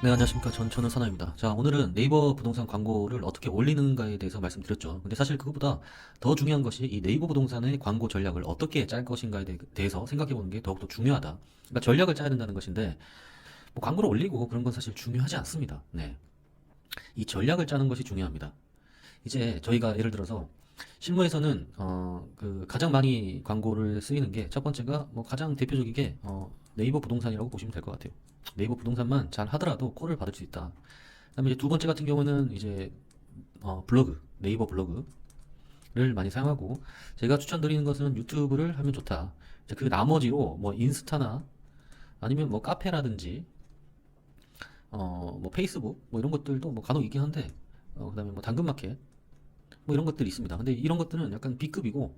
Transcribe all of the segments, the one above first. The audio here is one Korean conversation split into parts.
네, 안녕하십니까. 저는 선아입니다. 자, 오늘은 네이버 부동산 광고를 어떻게 올리는가에 대해서 말씀드렸죠. 근데 사실 그것보다 더 중요한 것이 이 네이버 부동산의 광고 전략을 어떻게 짤 것인가에 대해서 생각해 보는 게 더욱더 중요하다. 그러니까 전략을 짜야 된다는 것인데, 뭐 광고를 올리고 그런 건 사실 중요하지 않습니다. 네. 이 전략을 짜는 것이 중요합니다. 이제 저희가 예를 들어서 실무에서는 그 가장 많이 광고를 쓰이는 게 첫 번째가 뭐 가장 대표적이게 네이버 부동산이라고 보시면 될 것 같아요. 네이버 부동산만 잘 하더라도 콜을 받을 수 있다. 그다음에 이제 두 번째 같은 경우는 이제 블로그, 네이버 블로그를 많이 사용하고 제가 추천드리는 것은 유튜브를 하면 좋다. 이제 그 나머지로 뭐 인스타나 아니면 뭐 카페라든지 뭐 페이스북 뭐 이런 것들도 뭐 간혹 있긴 한데 그다음에 뭐 당근마켓 뭐 이런 것들이 있습니다. 근데 이런 것들은 약간 B급이고,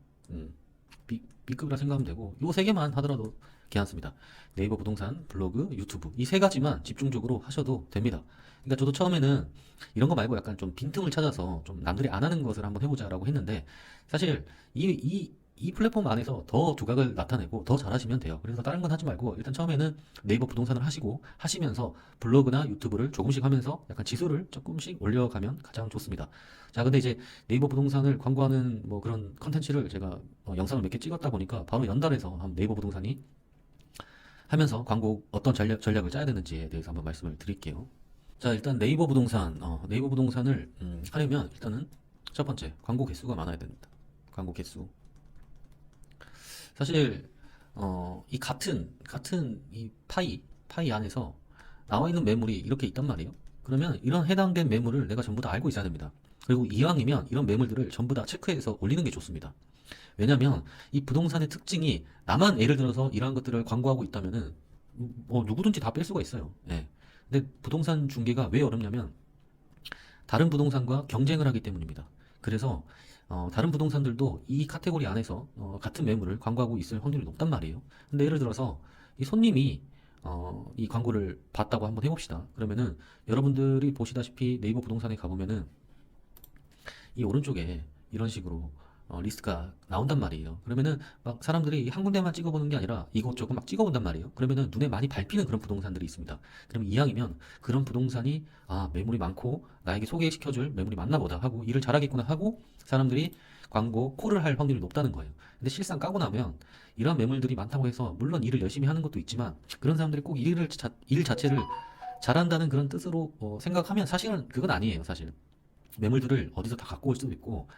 B급이라 생각하면 되고, 요 세 개만 하더라도 괜찮습니다. 네이버 부동산, 블로그, 유튜브. 이 세 가지만 집중적으로 하셔도 됩니다. 그러니까 저도 처음에는 이런 거 말고 약간 좀 빈틈을 찾아서 좀 남들이 안 하는 것을 한번 해보자라고 했는데, 사실 이 플랫폼 안에서 더 두각을 나타내고 더 잘하시면 돼요. 그래서 다른 건 하지 말고 일단 처음에는 네이버 부동산을 하시고 하시면서 블로그나 유튜브를 조금씩 하면서 약간 지수를 조금씩 올려가면 가장 좋습니다. 자, 근데 이제 네이버 부동산을 광고하는 뭐 그런 컨텐츠를 제가 영상을 몇 개 찍었다 보니까 바로 연달아서 한번 네이버 부동산이 하면서 광고 어떤 전략을 짜야 되는지에 대해서 한번 말씀을 드릴게요. 자, 일단 네이버 부동산을 하려면 일단은 첫 번째 광고 개수가 많아야 됩니다. 광고 개수. 사실 이 같은 이 파이 안에서 나와 있는 매물이 이렇게 있단 말이에요. 그러면 이런 해당된 매물을 내가 전부 다 알고 있어야 됩니다. 그리고 이왕이면 이런 매물들을 전부 다 체크해서 올리는 게 좋습니다. 왜냐면 이 부동산의 특징이 나만 예를 들어서 이러한 것들을 광고하고 있다면은 뭐 누구든지 다 뺄 수가 있어요. 예. 근데 부동산 중개가 왜 어렵냐면 다른 부동산과 경쟁을 하기 때문입니다. 그래서 다른 부동산들도 이 카테고리 안에서 같은 매물을 광고하고 있을 확률이 높단 말이에요. 근데 예를 들어서 이 손님이 이 광고를 봤다고 한번 해봅시다. 그러면은 여러분들이 보시다시피 네이버 부동산에 가보면은 이 오른쪽에 이런 식으로 리스트가 나온단 말이에요. 그러면은 막 사람들이 한 군데만 찍어보는 게 아니라 이것저것 막 찍어본단 말이에요. 그러면은 눈에 많이 밟히는 그런 부동산들이 있습니다. 그럼 이왕이면 그런 부동산이 매물이 많고 나에게 소개시켜줄 매물이 많나 보다 하고 일을 잘하겠구나 하고 사람들이 광고 콜을 할 확률이 높다는 거예요. 근데 실상 까고 나면 이런 매물들이 많다고 해서 물론 일을 열심히 하는 것도 있지만 그런 사람들이 꼭 일 자체를 잘한다는 그런 뜻으로 생각하면 사실은 그건 아니에요, 사실. 매물들을 어디서 다 갖고 올 수도 있고,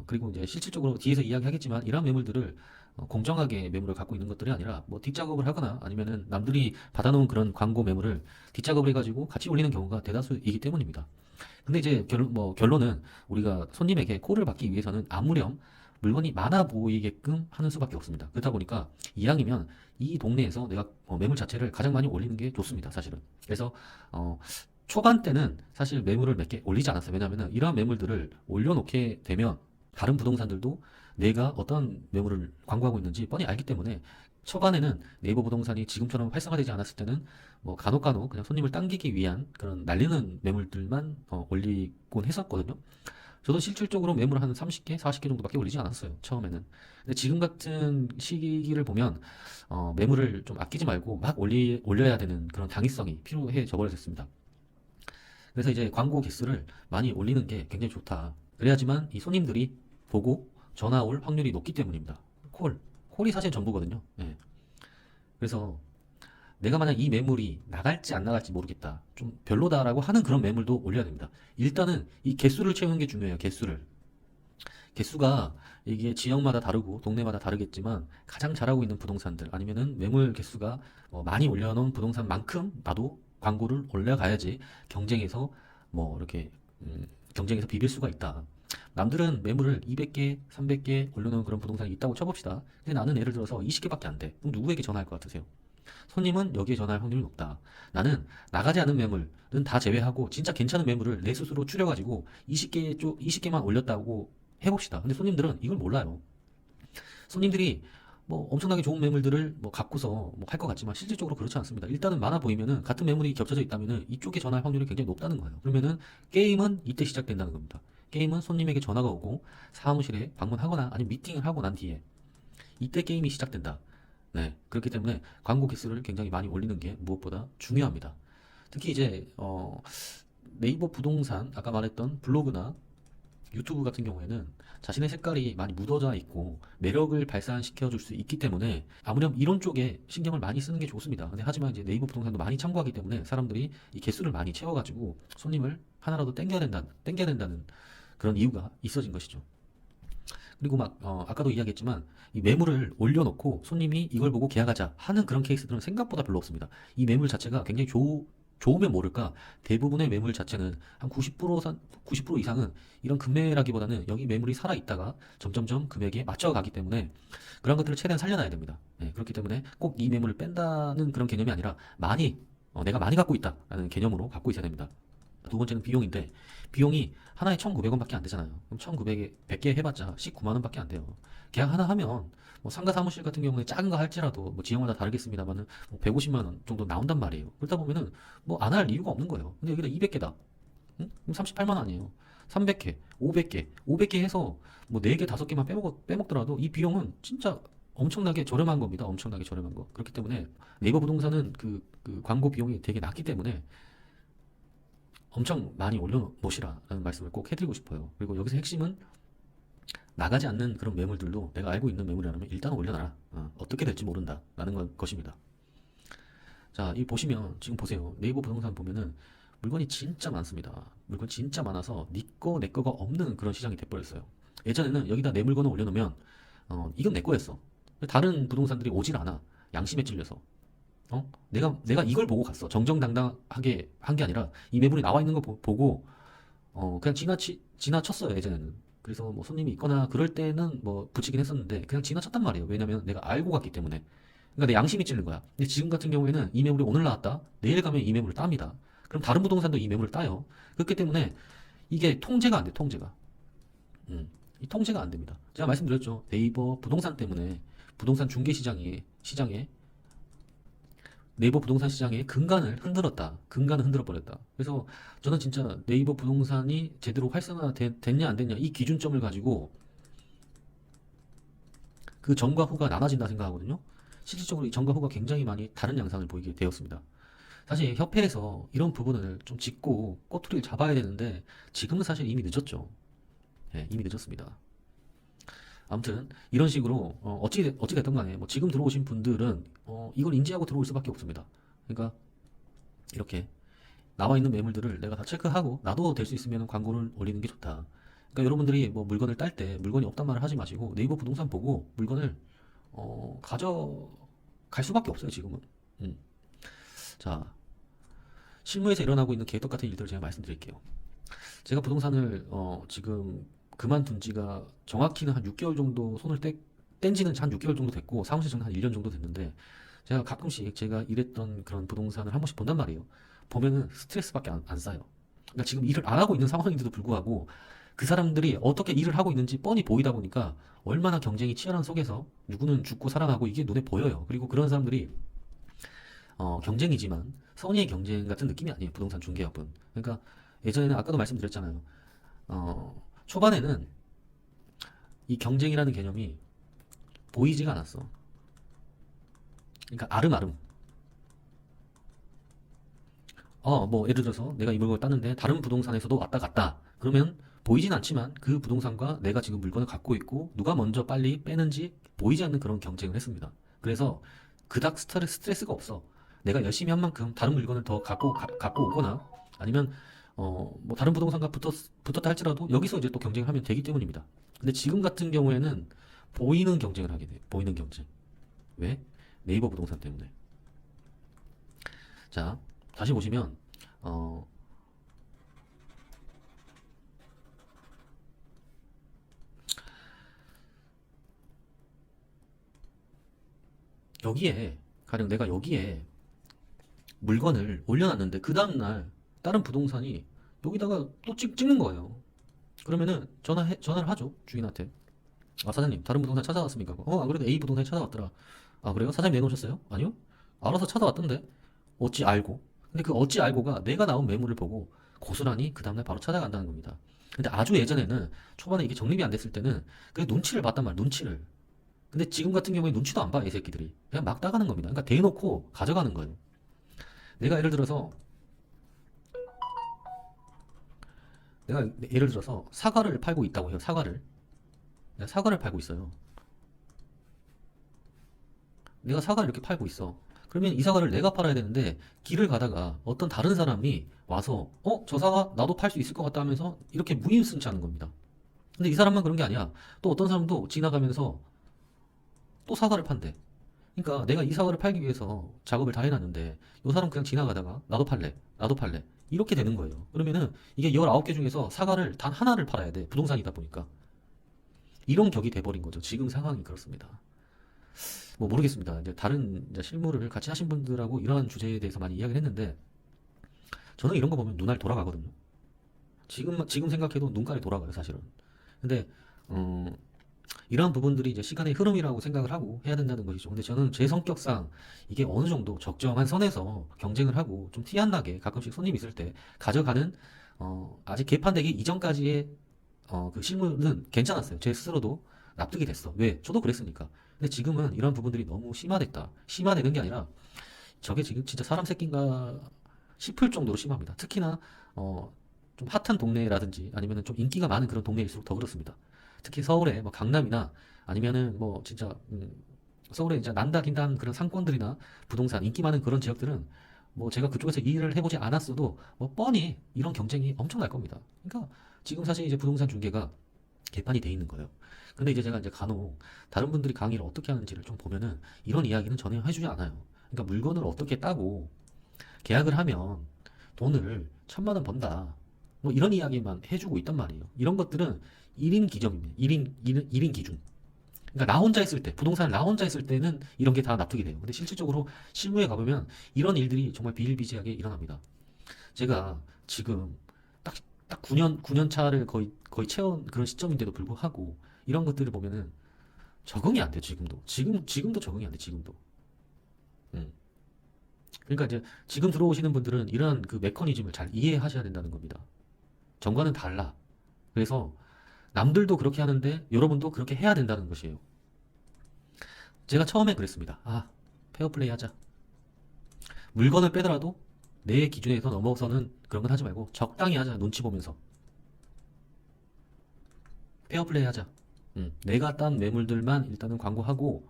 그리고 이제 실질적으로 뒤에서 이야기하겠지만, 이러한 매물들을 공정하게 매물을 갖고 있는 것들이 아니라, 뭐 뒷작업을 하거나 아니면은 남들이 받아놓은 그런 광고 매물을 뒷작업을 해가지고 같이 올리는 경우가 대다수이기 때문입니다. 근데 이제 결론은 우리가 손님에게 콜을 받기 위해서는 아무렴 물건이 많아 보이게끔 하는 수밖에 없습니다. 그렇다 보니까 이왕이면 이 동네에서 내가 매물 자체를 가장 많이 올리는 게 좋습니다, 사실은. 그래서 어, 초반 때는 사실 매물을 몇 개 올리지 않았어요. 왜냐하면 이러한 매물들을 올려놓게 되면 다른 부동산들도 내가 어떤 매물을 광고하고 있는지 뻔히 알기 때문에 초반에는 네이버 부동산이 지금처럼 활성화되지 않았을 때는 뭐 간혹 그냥 손님을 당기기 위한 그런 날리는 매물들만 올리곤 했었거든요. 저도 실질적으로 매물 한 30개, 40개 정도밖에 올리지 않았어요. 처음에는. 근데 지금 같은 시기를 보면 매물을 좀 아끼지 말고 막 올려야 되는 그런 당위성이 필요해져 버렸습니다. 그래서 이제 광고 개수를 많이 올리는 게 굉장히 좋다. 그래야지만 이 손님들이 보고 전화 올 확률이 높기 때문입니다. 콜이 사실 전부거든요. 예. 그래서 내가 만약 이 매물이 나갈지 안 나갈지 모르겠다. 좀 별로다라고 하는 그런 매물도 올려야 됩니다. 일단은 이 개수를 채우는 게 중요해요. 개수를. 개수가 이게 지역마다 다르고 동네마다 다르겠지만 가장 잘하고 있는 부동산들 아니면은 매물 개수가 많이 올려놓은 부동산만큼 나도 광고를 올려가야지 경쟁에서 뭐 이렇게 경쟁에서 비빌 수가 있다. 남들은 매물을 200개, 300개 올려놓은 그런 부동산이 있다고 쳐봅시다. 근데 나는 예를 들어서 20개밖에 안 돼. 그럼 누구에게 전화할 것 같으세요? 손님은 여기에 전화할 확률이 높다. 나는 나가지 않은 매물은 다 제외하고 진짜 괜찮은 매물을 내 스스로 추려가지고 20개만 올렸다고 해봅시다. 근데 손님들은 이걸 몰라요. 손님들이 뭐 엄청나게 좋은 매물들을 뭐 갖고서 뭐 할 것 같지만 실질적으로 그렇지 않습니다. 일단은 많아 보이면은 같은 매물이 겹쳐져 있다면은 이쪽에 전화할 확률이 굉장히 높다는 거예요. 그러면은 게임은 이때 시작된다는 겁니다. 게임은 손님에게 전화가 오고 사무실에 방문하거나 아니면 미팅을 하고 난 뒤에 이때 게임이 시작된다. 네. 그렇기 때문에 광고 개수를 굉장히 많이 올리는 게 무엇보다 중요합니다. 특히 이제 네이버 부동산 아까 말했던 블로그나 유튜브 같은 경우에는 자신의 색깔이 많이 묻어져 있고 매력을 발산시켜 줄 수 있기 때문에 아무렴 이런 쪽에 신경을 많이 쓰는 게 좋습니다. 근데 하지만 이제 네이버 부동산도 많이 참고하기 때문에 사람들이 이 개수를 많이 채워가지고 손님을 하나라도 땡겨야 된다는 그런 이유가 있어진 것이죠. 그리고 막 아까도 이야기했지만 이 매물을 올려놓고 손님이 이걸 보고 계약하자 하는 그런 케이스들은 생각보다 별로 없습니다. 이 매물 자체가 굉장히 좋으면 모를까 대부분의 매물 자체는 한 90% 이상은 이런 금매라기보다는 여기 매물이 살아있다가 점점점 금액에 맞춰가기 때문에 그런 것들을 최대한 살려놔야 됩니다. 네, 그렇기 때문에 꼭 이 매물을 뺀다는 그런 개념이 아니라 내가 많이 갖고 있다라는 개념으로 갖고 있어야 됩니다. 두 번째는 비용인데 비용이 하나에 1,900원밖에 안 되잖아요. 그럼 1,900에 100개 해봤자 19만 원밖에 안 돼요. 계약 하나 하면 뭐 상가 사무실 같은 경우에 작은 거 할지라도 뭐 지역마다 다르겠습니다만은 150만 원 정도 나온단 말이에요. 그러다 보면은 뭐 안 할 이유가 없는 거예요. 근데 여기다 200개다. 응? 그럼 38만 원 아니에요. 300개, 500개 해서 뭐 4개, 5개만 빼먹더라도 이 비용은 진짜 엄청나게 저렴한 겁니다. 엄청나게 저렴한 거. 그렇기 때문에 네이버 부동산은 그 광고 비용이 되게 낮기 때문에 엄청 많이 올려놓으시라는 말씀을 꼭 해드리고 싶어요. 그리고 여기서 핵심은 나가지 않는 그런 매물들도 내가 알고 있는 매물이라면 일단 올려놔라. 어떻게 될지 모른다. 라는 것입니다. 자, 이 보시면 지금 보세요. 네이버 부동산 보면은 물건이 진짜 많습니다. 물건 진짜 많아서 네 거, 내 거가 없는 그런 시장이 돼버렸어요. 예전에는 여기다 내 물건을 올려놓으면 이건 내 거였어. 다른 부동산들이 오질 않아. 양심에 찔려서. 내가 이걸 보고 갔어. 정정당당하게 한 게 아니라 이 매물이 나와 있는 거 보고 그냥 지나쳤어요. 예전에는. 그래서 뭐 손님이 있거나 그럴 때는 뭐 붙이긴 했었는데 그냥 지나쳤단 말이에요. 왜냐면 내가 알고 갔기 때문에. 그러니까 내 양심이 찔린 거야. 근데 지금 같은 경우에는 이 매물이 오늘 나왔다. 내일 가면 이 매물을 땁니다. 그럼 다른 부동산도 이 매물을 따요. 그렇기 때문에 이게 통제가 안 돼. 통제가. 이 통제가 안 됩니다. 제가 말씀드렸죠. 네이버 부동산 때문에 부동산 중개 시장에 네이버 부동산 시장의 근간을 흔들었다. 근간을 흔들어 버렸다. 그래서 저는 진짜 네이버 부동산이 제대로 활성화 됐냐 안 됐냐 이 기준점을 가지고 그 전과 후가 나눠진다 생각하거든요. 실질적으로 이 전과 후가 굉장히 많이 다른 양상을 보이게 되었습니다. 사실 협회에서 이런 부분을 좀 짚고 꼬투리를 잡아야 되는데 지금은 사실 이미 늦었죠. 예, 이미 늦었습니다. 아무튼 이런 식으로 어찌 됐든 간에 뭐 지금 들어오신 분들은 이걸 인지하고 들어올 수밖에 없습니다. 그러니까 이렇게 나와 있는 매물들을 내가 다 체크하고 나도 될 수 있으면 광고를 올리는 게 좋다. 그러니까 여러분들이 뭐 물건을 딸 때 물건이 없단 말을 하지 마시고 네이버 부동산 보고 물건을 가져갈 수밖에 없어요, 지금은. 음. 자, 실무에서 일어나고 있는 개떡 같은 일들을 제가 말씀드릴게요. 제가 부동산을 지금 그만둔 지가 정확히는 한 6개월 정도 뗀 지는 한 6개월 정도 됐고 사무실 정도 한 1년 정도 됐는데 제가 가끔씩 제가 일했던 그런 부동산을 한 번씩 본단 말이에요. 보면은 스트레스밖에 안 쌓여. 그러니까 지금 일을 안 하고 있는 상황인데도 불구하고 그 사람들이 어떻게 일을 하고 있는지 뻔히 보이다 보니까 얼마나 경쟁이 치열한 속에서 누구는 죽고 살아나고 이게 눈에 보여요. 그리고 그런 사람들이 경쟁이지만 선의의 경쟁 같은 느낌이 아니에요. 부동산 중개업은. 그러니까 예전에는 아까도 말씀드렸잖아요. 초반에는 이 경쟁이라는 개념이 보이지가 않았어. 그러니까 아름아름. 뭐 예를 들어서 내가 이 물건을 땄는데 다른 부동산에서도 왔다 갔다. 그러면 보이진 않지만 그 부동산과 내가 지금 물건을 갖고 있고 누가 먼저 빨리 빼는지 보이지 않는 그런 경쟁을 했습니다. 그래서 그닥 스트레스가 없어. 내가 열심히 한 만큼 다른 물건을 더 갖고 오거나 아니면 뭐 다른 부동산과 붙었다 할지라도 여기서 이제 또 경쟁을 하면 되기 때문입니다. 근데 지금 같은 경우에는 보이는 경쟁을 하게 돼요. 보이는 경쟁. 왜? 네이버 부동산 때문에. 자, 다시 보시면 여기에 가령 내가 여기에 물건을 올려놨는데 그 다음날 다른 부동산이 여기다가 또 찍는 거예요. 그러면은 전화를 하죠. 주인한테. 사장님 다른 부동산 찾아왔습니까? 안 그래도 A 부동산이 찾아왔더라. 그래요? 사장님 내놓으셨어요? 아니요? 알아서 찾아왔던데. 어찌 알고? 근데 그 어찌 알고가 내가 나온 매물을 보고 고스란히 그 다음날 바로 찾아간다는 겁니다. 근데 아주 예전에는 초반에 이게 정립이 안 됐을 때는 그 눈치를 봤단 말이야. 눈치를. 근데 지금 같은 경우에 눈치도 안 봐, 이 새끼들이. 그냥 막 따가는 겁니다. 그러니까 대놓고 가져가는 거예요. 내가 예를 들어서 내가 예를 들어서 사과를 팔고 있다고 해요. 사과를. 내가 사과를 팔고 있어요. 내가 사과를 이렇게 팔고 있어. 그러면 이 사과를 내가 팔아야 되는데 길을 가다가 어떤 다른 사람이 와서 저 사과 나도 팔 수 있을 것 같다 하면서 이렇게 무임승차하는 겁니다. 근데 이 사람만 그런 게 아니야. 또 어떤 사람도 지나가면서 또 사과를 판대. 그러니까 내가 이 사과를 팔기 위해서 작업을 다 해놨는데 이 사람 그냥 지나가다가 나도 팔래, 나도 팔래 이렇게 되는 거예요. 그러면은 이게 19개 중에서 사과를 단 하나를 팔아야 돼. 부동산이다 보니까 이런 격이 돼버린 거죠. 지금 상황이 그렇습니다. 뭐 모르겠습니다. 이제 다른 이제 실무를 같이 하신 분들하고 이러한 주제에 대해서 많이 이야기를 했는데 저는 이런 거 보면 눈알 돌아가거든요. 지금 생각해도 눈깔이 돌아가요, 사실은. 근데 이러한 부분들이 이제 시간의 흐름이라고 생각을 하고 해야 된다는 것이죠. 근데 저는 제 성격상 이게 어느 정도 적정한 선에서 경쟁을 하고 좀 티 안 나게 가끔씩 손님 있을 때 가져가는 아직 개판되기 이전까지의 그 실무는 괜찮았어요. 제 스스로도 납득이 됐어. 왜? 저도 그랬으니까. 근데 지금은 이런 부분들이 너무 심화됐다. 심화되는 게 아니라 저게 지금 진짜 사람 새끼인가 싶을 정도로 심합니다. 특히나 좀 핫한 동네라든지 아니면은 좀 인기가 많은 그런 동네일수록 더 그렇습니다. 특히 서울에 뭐 강남이나 아니면은 뭐 진짜 서울에 이제 난다 긴다는 그런 상권들이나 부동산 인기 많은 그런 지역들은 뭐 제가 그쪽에서 일을 해보지 않았어도 뭐 뻔히 이런 경쟁이 엄청날 겁니다. 그러니까 지금 사실 이제 부동산 중개가 개판이 돼 있는 거예요. 근데 이제 제가 이제 간혹 다른 분들이 강의를 어떻게 하는지를 좀 보면은 이런 이야기는 전혀 해주지 않아요. 그러니까 물건을 어떻게 따고 계약을 하면 돈을 1,000만 원 번다. 뭐 이런 이야기만 해주고 있단 말이에요. 이런 것들은 1인 기점입니다. 1인 기준. 그러니까 나 혼자 있을 때, 부동산을 나 혼자 있을 때는 이런 게 다 납득이 돼요. 근데 실질적으로 실무에 가보면 이런 일들이 정말 비일비재하게 일어납니다. 제가 지금 딱 9년 차를 거의 채운 그런 시점인데도 불구하고 이런 것들을 보면은 적응이 안 돼요, 지금도. 지금도 적응이 안 돼, 지금도. 음. 그러니까 이제 지금 들어오시는 분들은 이러한 그 메커니즘을 잘 이해하셔야 된다는 겁니다. 전과는 달라. 그래서 남들도 그렇게 하는데 여러분도 그렇게 해야 된다는 것이에요. 제가 처음에 그랬습니다. 페어플레이 하자. 물건을 빼더라도 내 기준에서 넘어서는 그런 건 하지 말고 적당히 하자. 눈치 보면서. 페어플레이 하자. 내가 딴 매물들만 일단은 광고하고,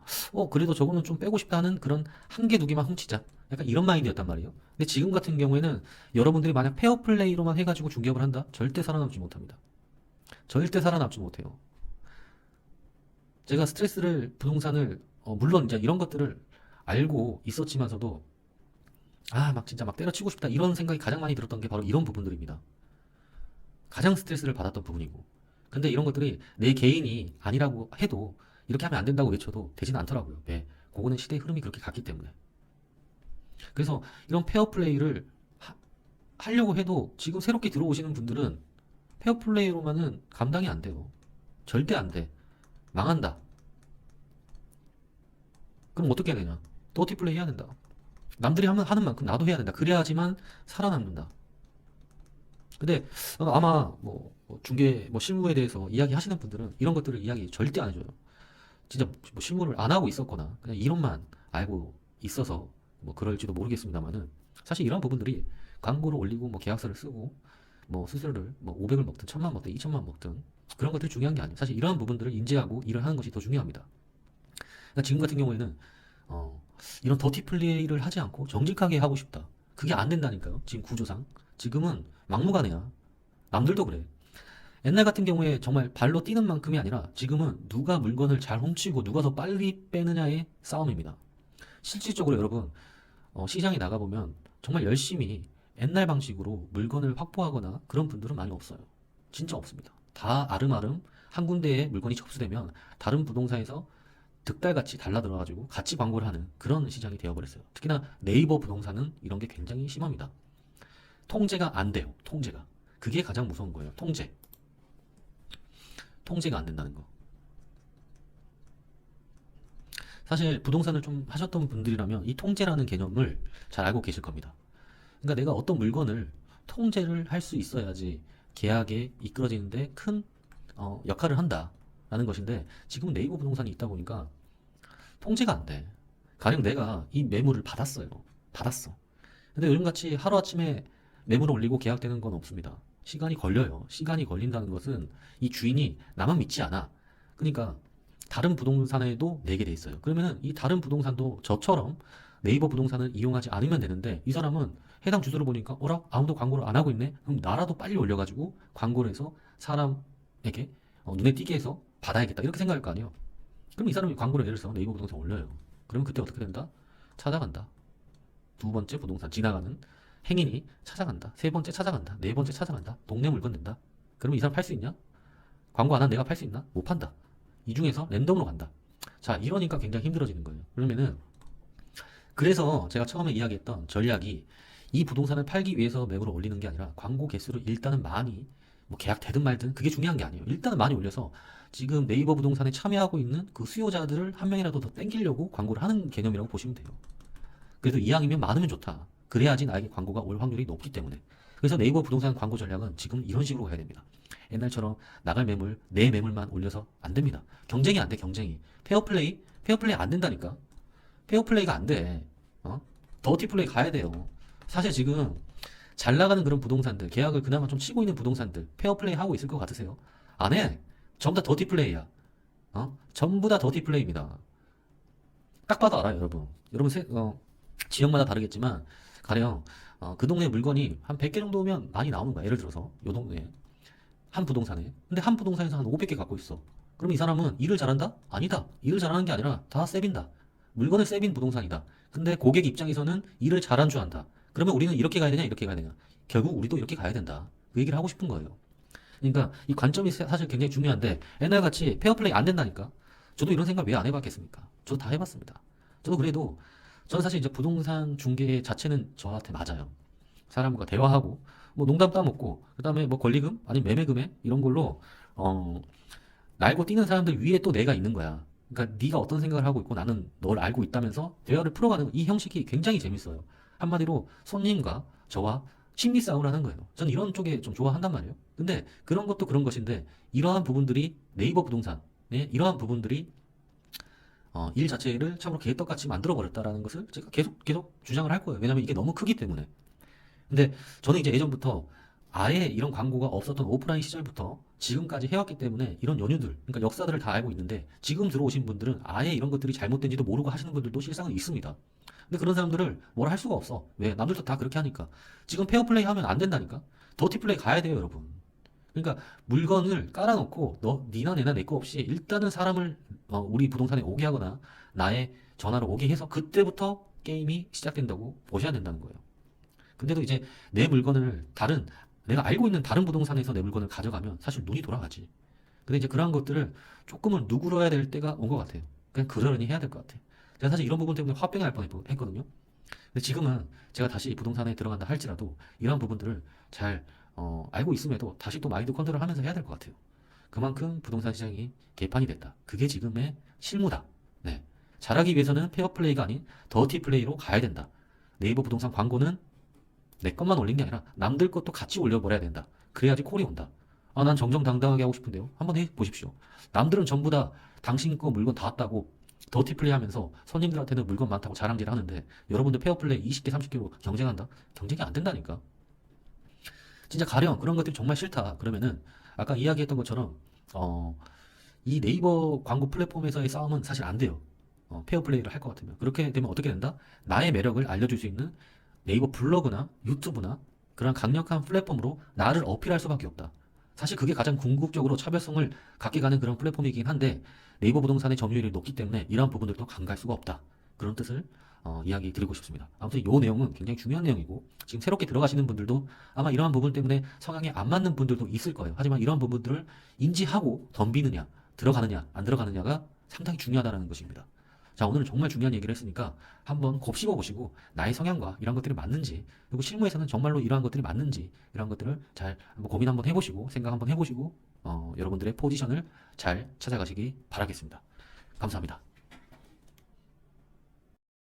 그래도 저거는 좀 빼고 싶다는 그런 한 개, 두 개만 훔치자. 약간 이런 마인드였단 말이에요. 근데 지금 같은 경우에는 여러분들이 만약 페어플레이로만 해가지고 중개업을 한다? 절대 살아남지 못합니다. 절대 살아남지 못해요. 제가 스트레스를, 부동산을, 물론 이제 이런 것들을 알고 있었지만서도, 막 진짜 막 때려치고 싶다. 이런 생각이 가장 많이 들었던 게 바로 이런 부분들입니다. 가장 스트레스를 받았던 부분이고. 근데 이런 것들이 내 개인이 아니라고 해도 이렇게 하면 안 된다고 외쳐도 되지는 않더라고요. 왜? 그거는 시대의 흐름이 그렇게 갔기 때문에. 그래서 이런 페어플레이를 하려고 해도 지금 새롭게 들어오시는 분들은 페어플레이로만은 감당이 안 돼요. 절대 안 돼. 망한다. 그럼 어떻게 해야 되냐? 더티플레이 해야 된다. 남들이 하는 만큼 나도 해야 된다. 그래야지만 살아남는다. 근데 아마 중개 실무에 대해서 이야기하시는 분들은 이런 것들을 이야기 절대 안 해줘요. 진짜 뭐 실무를 안 하고 있었거나 그냥 이론만 알고 있어서 뭐 그럴지도 모르겠습니다만은 사실 이런 부분들이 광고를 올리고 뭐 계약서를 쓰고 뭐 수수료를 뭐 500을 먹든 1,000만 먹든 2,000만 먹든 그런 것들이 중요한 게 아니에요. 사실 이러한 부분들을 인지하고 일을 하는 것이 더 중요합니다. 그러니까 지금 같은 경우에는 이런 더티 플레이를 하지 않고 정직하게 하고 싶다. 그게 안 된다니까요. 지금 구조상. 지금은 막무가내야. 남들도 그래. 옛날 같은 경우에 정말 발로 뛰는 만큼이 아니라 지금은 누가 물건을 잘 훔치고 누가 더 빨리 빼느냐의 싸움입니다. 실질적으로 여러분 시장에 나가보면 정말 열심히 옛날 방식으로 물건을 확보하거나 그런 분들은 많이 없어요. 진짜 없습니다. 다 아름아름 한 군데에 물건이 접수되면 다른 부동산에서 득달같이 달라들어가지고 같이 광고를 하는 그런 시장이 되어버렸어요. 특히나 네이버 부동산은 이런 게 굉장히 심합니다. 통제가 안 돼요. 통제가. 그게 가장 무서운 거예요. 통제가 안 된다는 거. 사실 부동산을 좀 하셨던 분들이라면 이 통제라는 개념을 잘 알고 계실 겁니다. 그러니까 내가 어떤 물건을 통제를 할 수 있어야지 계약에 이끌어지는데 큰 역할을 한다라는 것인데 지금은 네이버 부동산이 있다 보니까 통제가 안 돼. 가령 내가 이 매물을 받았어요. 받았어. 근데 요즘같이 하루아침에 매물을 올리고 계약되는 건 없습니다. 시간이 걸려요. 시간이 걸린다는 것은 이 주인이 나만 믿지 않아. 그러니까 다른 부동산에도 내게 돼 있어요. 그러면은 이 다른 부동산도 저처럼 네이버 부동산을 이용하지 않으면 되는데 이 사람은 해당 주소를 보니까 어라? 아무도 광고를 안 하고 있네? 그럼 나라도 빨리 올려가지고 광고를 해서 사람에게 눈에 띄게 해서 받아야겠다. 이렇게 생각할 거 아니에요. 그럼 이 사람이 광고를 예를 들어서 네이버 부동산 올려요. 그러면 그때 어떻게 된다? 찾아간다. 두 번째 부동산 지나가는 행인이 찾아간다. 세 번째 찾아간다. 네 번째 찾아간다. 동네 물건 된다. 그러면 이 사람 팔 수 있냐? 광고 안 한 내가 팔 수 있나? 못 판다. 이 중에서 랜덤으로 간다. 자, 이러니까 굉장히 힘들어지는 거예요. 그러면은 그래서 제가 처음에 이야기했던 전략이 이 부동산을 팔기 위해서 매물을 올리는 게 아니라 광고 개수를 일단은 많이 뭐 계약되든 말든 그게 중요한 게 아니에요. 일단은 많이 올려서 지금 네이버 부동산에 참여하고 있는 그 수요자들을 한 명이라도 더 땡기려고 광고를 하는 개념이라고 보시면 돼요. 그래도 이왕이면 많으면 좋다. 그래야지 나에게 광고가 올 확률이 높기 때문에. 그래서 네이버 부동산 광고 전략은 지금 이런 식으로 가야 됩니다. 옛날처럼 나갈 매물, 내 매물만 올려서 안 됩니다. 경쟁이 안 돼, 경쟁이. 페어플레이? 페어플레이 안 된다니까. 페어플레이가 안 돼. 더티 플레이 가야 돼요. 사실 지금 잘 나가는 그런 부동산들, 계약을 그나마 좀 치고 있는 부동산들, 페어플레이 하고 있을 것 같으세요? 안 해. 전부 다 더티 플레이야. 전부 다 더티 플레이입니다. 딱 봐도 알아요, 여러분. 여러분, 지역마다 다르겠지만, 가령, 그 동네 물건이 한 100개 정도면 많이 나오는 거야. 예를 들어서, 요 동네에. 한 부동산에. 근데 한 부동산에서 한 500개 갖고 있어. 그럼 이 사람은 일을 잘한다? 아니다. 일을 잘하는 게 아니라 다 세빈다. 물건을 세빈 부동산이다. 근데 고객 입장에서는 일을 잘한 줄 안다. 그러면 우리는 이렇게 가야 되냐, 이렇게 가야 되냐. 결국 우리도 이렇게 가야 된다. 그 얘기를 하고 싶은 거예요. 그러니까 이 관점이 사실 굉장히 중요한데, 옛날같이 페어플레이 안 된다니까. 저도 이런 생각 왜 안 해봤겠습니까? 저도 다 해봤습니다. 저도 그래도, 저는 사실 이제 부동산 중개 자체는 저한테 맞아요. 사람과 대화하고, 뭐 농담 따먹고, 그 다음에 뭐 권리금? 아니면 매매금액? 이런 걸로, 날고 뛰는 사람들 위에 또 내가 있는 거야. 그러니까 네가 어떤 생각을 하고 있고 나는 널 알고 있다면서 대화를 풀어가는 이 형식이 굉장히 재밌어요. 한마디로 손님과 저와 심리 싸움을 하는 거예요. 저는 이런 쪽에 좀 좋아한단 말이에요. 근데 그런 것도 그런 것인데 이러한 부분들이 네이버 부동산에 이러한 부분들이 일 자체를 참으로 개떡같이 만들어 버렸다라는 것을 제가 계속 주장을 할 거예요. 왜냐면 이게 너무 크기 때문에. 근데 저는 이제 예전부터 아예 이런 광고가 없었던 오프라인 시절부터 지금까지 해왔기 때문에 이런 연유들, 그러니까 역사들을 다 알고 있는데 지금 들어오신 분들은 아예 이런 것들이 잘못된지도 모르고 하시는 분들도 실상은 있습니다. 근데 그런 사람들을 뭐라 할 수가 없어. 왜? 남들도 다 그렇게 하니까. 지금 페어플레이 하면 안 된다니까. 더티플레이 가야 돼요, 여러분. 그러니까 물건을 깔아놓고 니나 내나 내 거 없이 일단은 사람을 우리 부동산에 오게 하거나 나의 전화로 오게 해서 그때부터 게임이 시작된다고 보셔야 된다는 거예요. 근데도 이제 내 물건을 내가 알고 있는 다른 부동산에서 내 물건을 가져가면 사실 눈이 돌아가지. 근데 이제 그러한 것들을 조금은 누그러야 될 때가 온 것 같아요. 그냥 그러려니 해야 될 것 같아요. 제가 사실 이런 부분 때문에 화병이 날 뻔했거든요. 근데 지금은 제가 다시 부동산에 들어간다 할지라도 이러한 부분들을 잘 알고 있음에도 다시 또 마인드 컨트롤 하면서 해야 될 것 같아요. 그만큼 부동산 시장이 개판이 됐다. 그게 지금의 실무다. 네. 잘하기 위해서는 페어플레이가 아닌 더티 플레이로 가야 된다. 네이버 부동산 광고는 내 것만 올린 게 아니라 남들 것도 같이 올려버려야 된다. 그래야지 콜이 온다. 난 정정당당하게 하고 싶은데요. 한번 해보십시오. 남들은 전부 다 당신 거 물건 다 왔다고 더티플레이 하면서 손님들한테는 물건 많다고 자랑질 하는데 여러분들 페어플레이 20개, 30개로 경쟁한다? 경쟁이 안 된다니까. 진짜 가령 그런 것들이 정말 싫다. 그러면은 아까 이야기했던 것처럼 이 네이버 광고 플랫폼에서의 싸움은 사실 안 돼요. 페어플레이를 할 것 같으면. 그렇게 되면 어떻게 된다? 나의 매력을 알려줄 수 있는 네이버 블로그나 유튜브나 그런 강력한 플랫폼으로 나를 어필할 수밖에 없다. 사실 그게 가장 궁극적으로 차별성을 갖게 가는 그런 플랫폼이긴 한데 네이버 부동산의 점유율이 높기 때문에 이러한 부분들도 간과할 수가 없다. 그런 뜻을 이야기 드리고 싶습니다. 아무튼 이 내용은 굉장히 중요한 내용이고 지금 새롭게 들어가시는 분들도 아마 이러한 부분 때문에 성향에 안 맞는 분들도 있을 거예요. 하지만 이러한 부분들을 인지하고 덤비느냐, 들어가느냐, 안 들어가느냐가 상당히 중요하다는 것입니다. 자, 오늘은 정말 중요한 얘기를 했으니까 한번 곱씹어 보시고 나의 성향과 이런 것들이 맞는지 그리고 실무에서는 정말로 이러한 것들이 맞는지 이런 것들을 잘 한번 고민 한번 해보시고 생각 한번 해보시고 여러분들의 포지션을 잘 찾아가시기 바라겠습니다. 감사합니다.